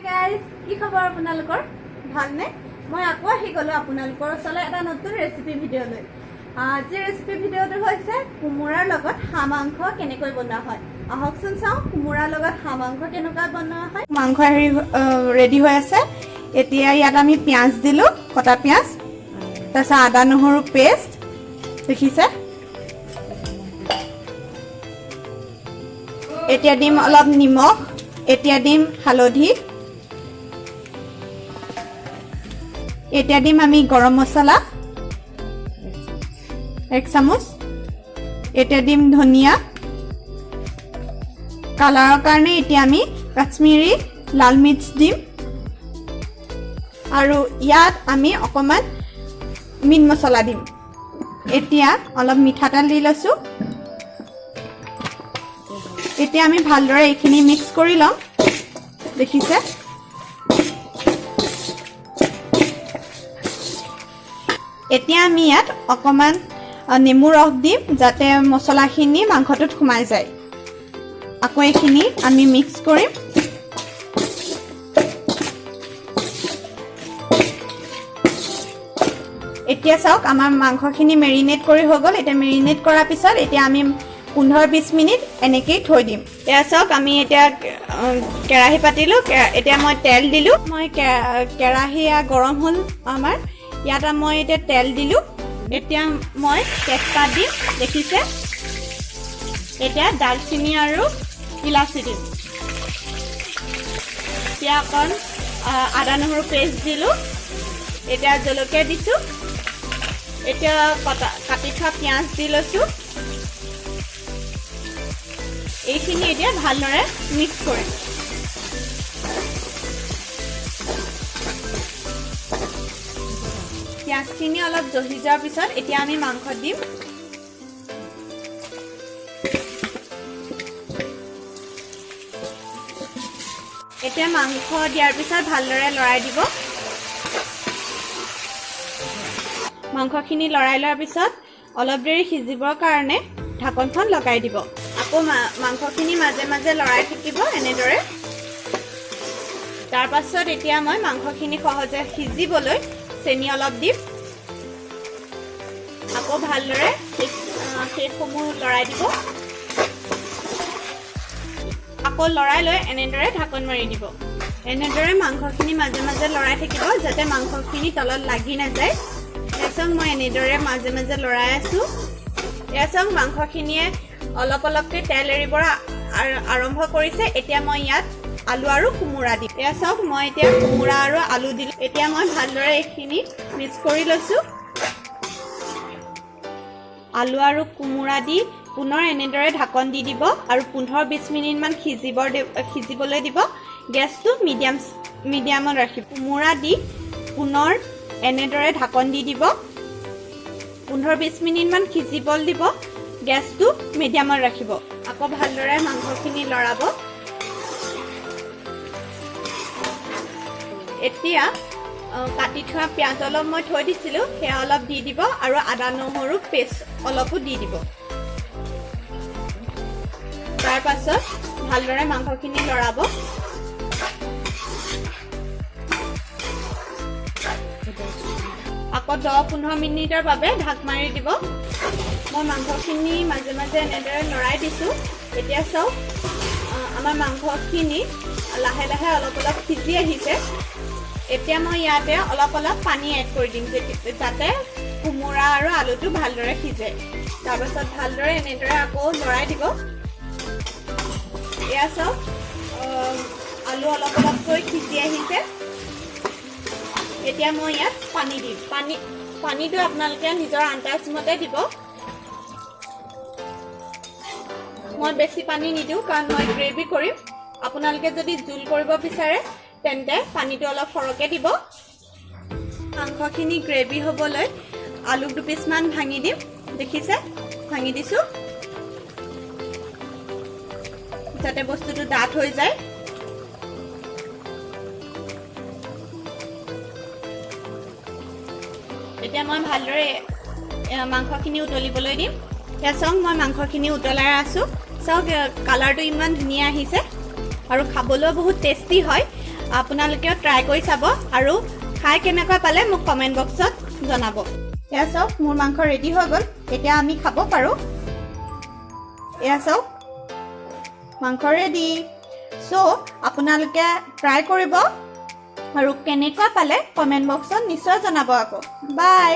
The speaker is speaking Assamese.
guys, কি খবৰ আপোনালোকৰ ভালনে মই আকৌ আহি গলো আপোনালোকৰ ওচৰলৈ এটা নতুন ৰেচিপি ভিডিও লৈ আজি ৰেচিপি ভিডিওটো হৈছে কুমুৰাৰ লগত হাঁহ মাংস কেনেকৈ বনোৱা হয় আহকচোন চাও কুমুৰাৰ লগত হাঁহ মাংস কেনেকৈ বনোৱা হয় মাংস ৰেডি হৈ আছে এতিয়া ইয়াত আমি পিয়াজ দিলো কটা পিয়াজ তাৰপিছত আদা নহৰু পেষ্ট দেখিছে এতিয়া দিম অলপ নিমখ এতিয়া দিম হালধি এতিয়া দিম আমি গৰম মছলা 1 চামুচ এতিয়া দিম ধনিয়া কালাৰৰ কাৰণে এতিয়া আমি কাশ্মীৰী লাল মিৰ্চ দিম আৰু ইয়াত আমি অকমান মিট মছলা দিম এতিয়া অলপ মিঠাতেল দি লৈছো এতিয়া আমি ভালদৰে এইখিনি মিক্স কৰি লম দেখিছে এতিয়া আমি ইয়াত অকমান নেমু ৰস দিম যাতে মছলাখিনি মাংসটোত সোমাই যায় আকৌ এইখিনি আমি মিক্স কৰিম এতিয়া চাওক আমাৰ মাংসখিনি মেৰিনেট কৰি হৈ গ'ল এতিয়া মেৰিনেট কৰাৰ পিছত এতিয়া আমি 15-20 মিনিট এনেকৈ থৈ দিম এয়া চাওক আমি এতিয়া কেৰাহী পাতিলো এতিয়া মই তেল দিলো মই কেৰাহী গৰম হ'ল আমাৰ ইয়াত মই এতিয়া তেল দিলো এতিয়া মই তেজপাত দিম দেখিছে এতিয়া দালচিনি আৰু ইলাচি দিম এতিয়া অকণ আদা নহৰু পেষ্ট দিলো এতিয়া জলকীয়া দিছো এতিয়া কাটি থোৱা পিঁয়াজ দি লৈছো এইখিনি এতিয়া ভালদৰে মিক্স কৰিম পিঁয়াজখিনি অলপ জহি যোৱাৰ পিছত এতিয়া আমি মাংস দিম এতিয়া মাংস দিয়াৰ পিছত ভালদৰে লৰাই দিব মাংসখিনি লৰাই লোৱাৰ পিছত অলপ দেৰি সিজিবৰ কাৰণে ঢাকনখন লগাই দিব আকৌ মাংসখিনি মাজে মাজে লৰাই থাকিব এনেদৰে তাৰ পাছত এতিয়া মই মাংসখিনি সহজে সিজিবলৈ চেনি অলপ দিম আকৌ ভালদৰে সেইসমূহ লৰাই দিব আকৌ লৰাই লৈ এনেদৰে ঢাকন মাৰি দিব এনেদৰে মাংসখিনি মাজে মাজে লৰাই থাকিব যাতে মাংসখিনি তলত লাগি নাযায় এচং মই এনেদৰে মাজে মাজে লৰাই আছো এচং মাংসখিনিয়ে অলপ অলপকৈ তেল এৰিবৰ আৰম্ভ কৰিছে এতিয়া মই ইয়াত আলু আৰু কুমুৰা দিম এয়া চাওক মই এতিয়া কুমুৰা আৰু আলু দিলো এতিয়া মই ভালদৰে এইখিনি মিক্স কৰি লৈছো আলু আৰু কুমুৰা দি পুনৰ এনেদৰে ঢাকন দি দিব আৰু 15-20 মিনিট মান সিজিবলৈ দিব গেছটো মিডিয়ামত ৰাখিব কুমুৰা দি পুনৰ এনেদৰে ঢাকন দি দিব 15-20 মিনিট মান সিজিবলৈ দিব গেছটো মিডিয়ামত ৰাখিব আকৌ ভালদৰে মাংসখিনি লৰাব এতিয়া কাটি থোৱা পিঁয়াজ অলপ মই থৈ দিছিলো সেয়া অলপ দি দিব আৰু আদা নহৰু পেষ্ট অলপো দি দিব তাৰ পাছত ভালদৰে মাংসখিনি লৰাব আকৌ 10-15 মিনিটৰ বাবে ঢাক মাৰি দিব মই মাংসখিনি মাজে মাজে এনেদৰে লৰাই দিছো এতিয়া চাওক আমাৰ মাংসখিনি লাহে লাহে অলপ অলপ সিজি আহিছে এতিয়া মই ইয়াতে অলপ অলপ পানী এড কৰি দিম যাতে কুমুৰা আৰু আলুটো ভালদৰে সিজে তাৰ পাছত ভালদৰে এনেদৰে আকৌ লৰাই দিব এয়া চাওক আলু অলপ অলপকৈ সিজি আহিছে এতিয়া মই ইয়াত পানী দিম পানীটো আপোনালোকে নিজৰ আন্দাজ মতে দিব মই বেছি পানী নিদিওঁ কাৰণ মই গ্ৰেভি কৰিম আপোনালোকে যদি জোল কৰিব বিচাৰে তেন্তে পানীটো অলপ সৰহকৈ দিব মাংসখিনি গ্ৰেভি হ'বলৈ আলু 2 পিচমান ভাঙি দিম দেখিছে ভাঙি দিছো যাতে বস্তুটো ডাঠ হৈ যায় এতিয়া মই ভালদৰে মাংসখিনি উতলিবলৈ দিম এয়া চাওক মই মাংসখিনি উতলাই আছো চাওক কালাৰটো ইমান ধুনীয়া আহিছে আৰু খাবলৈ বহুত টেষ্টি হয় আপোনালোকেও ট্ৰাই কৰি চাব আৰু খাই কেনেকুৱা পালে মোক কমেণ্ট বক্সত জনাব এয়া চাওক মোৰ মাংস ৰেডি হৈ গ'ল এতিয়া আমি খাব পাৰোঁ এয়া চাওক মাংস ৰেডি চ' আপোনালোকে ট্ৰাই কৰিব আৰু কেনেকুৱা পালে কমেণ্ট বক্সত নিশ্চয় জনাব আকৌ বাই